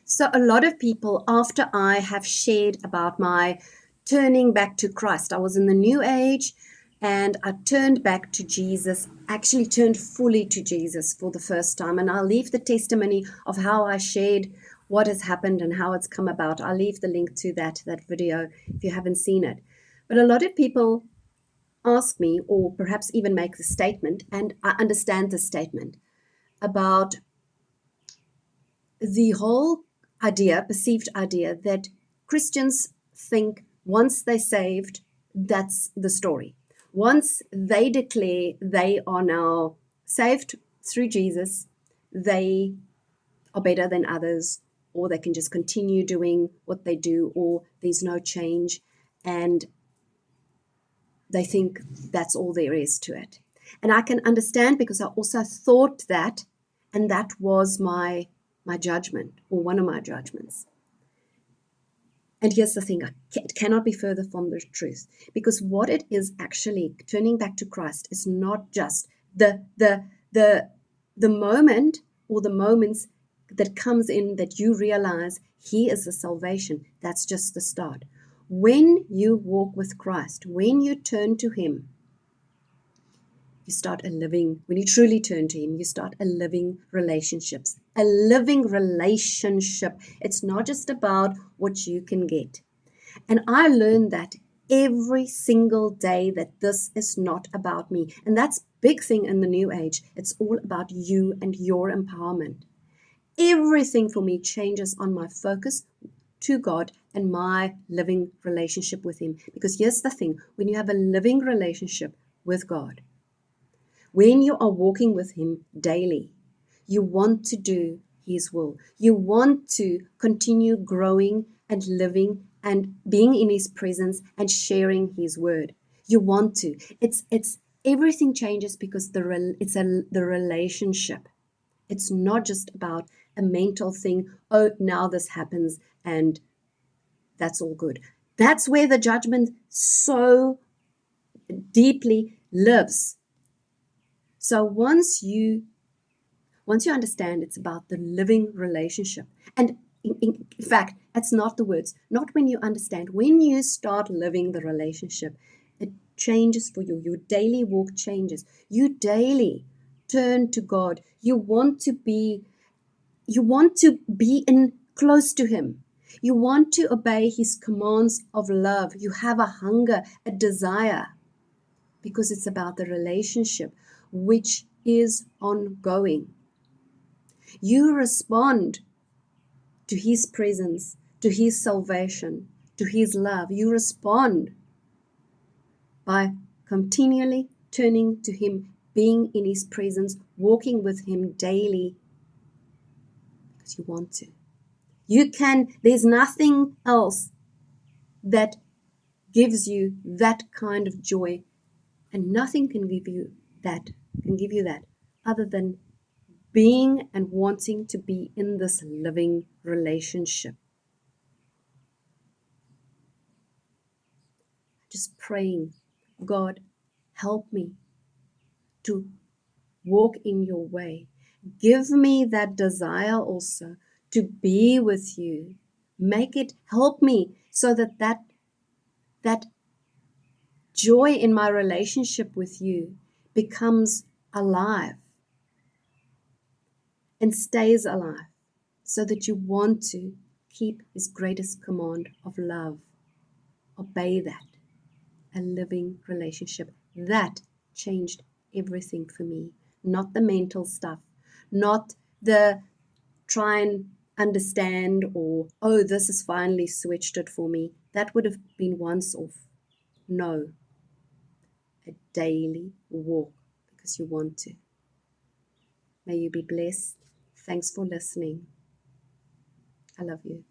So a lot of people, after I have shared about my turning back to Christ, I was in the New Age and I turned back to Jesus, actually turned fully to Jesus for the first time. And I'll leave the testimony of how I shared what has happened and how it's come about. I'll leave the link to that video if you haven't seen it. But a lot of people ask me, or perhaps even make the statement, and I understand the statement, about the whole idea, perceived idea, that Christians think once they're saved, that's the story. Once they declare they are now saved through Jesus, they are better than others, or they can just continue doing what they do, or there's no change, and they think that's all there is to it. And I can understand, because I also thought that, and that was my judgment, or one of my judgments. And here's the thing, it cannot be further from the truth, because what it is actually, turning back to Christ, is not just the moment or the moments that comes in that you realize He is the salvation. That's just the start. When you walk with Christ, when you turn to Him, you start a living, when you truly turn to Him, you start a living relationships. A living relationship. It's not just about what you can get. And I learned that every single day, that this is not about me. And that's big thing in the New Age. It's all about you and your empowerment. Everything for me changes on my focus to God and my living relationship with Him. Because here's the thing, when you have a living relationship with God, when you are walking with Him daily, you want to do His will. You want to continue growing and living and being in His presence and sharing His word. You want to. It's everything changes because the relationship. It's not just about a mental thing. Oh, now this happens and that's all good. That's where the judgment so deeply lives. So once you understand it's about the living relationship, and in fact, it's not the words, not when you understand, when you start living the relationship, it changes for you. Your daily walk changes. You daily turn to God. You want to be in close to Him. You want to obey His commands of love. You have a hunger, a desire, because it's about the relationship, which is ongoing. You respond to His presence, to His salvation, to His love. You respond by continually turning to Him, being in His presence, walking with Him daily, because you want to. There's nothing else that gives you that kind of joy, and nothing can give you that other than being and wanting to be in this living relationship. Just praying, God, help me to walk in your way. Give me that desire also to be with you. Help me so that joy in my relationship with you becomes alive and stays alive, so that you want to keep His greatest command of love. Obey that. A living relationship. That changed everything for me. Not the mental stuff, not the try and understand, or, oh, this has finally switched it for me. That would have been once off. No. A daily walk, because you want to. May you be blessed. Thanks for listening. I love you.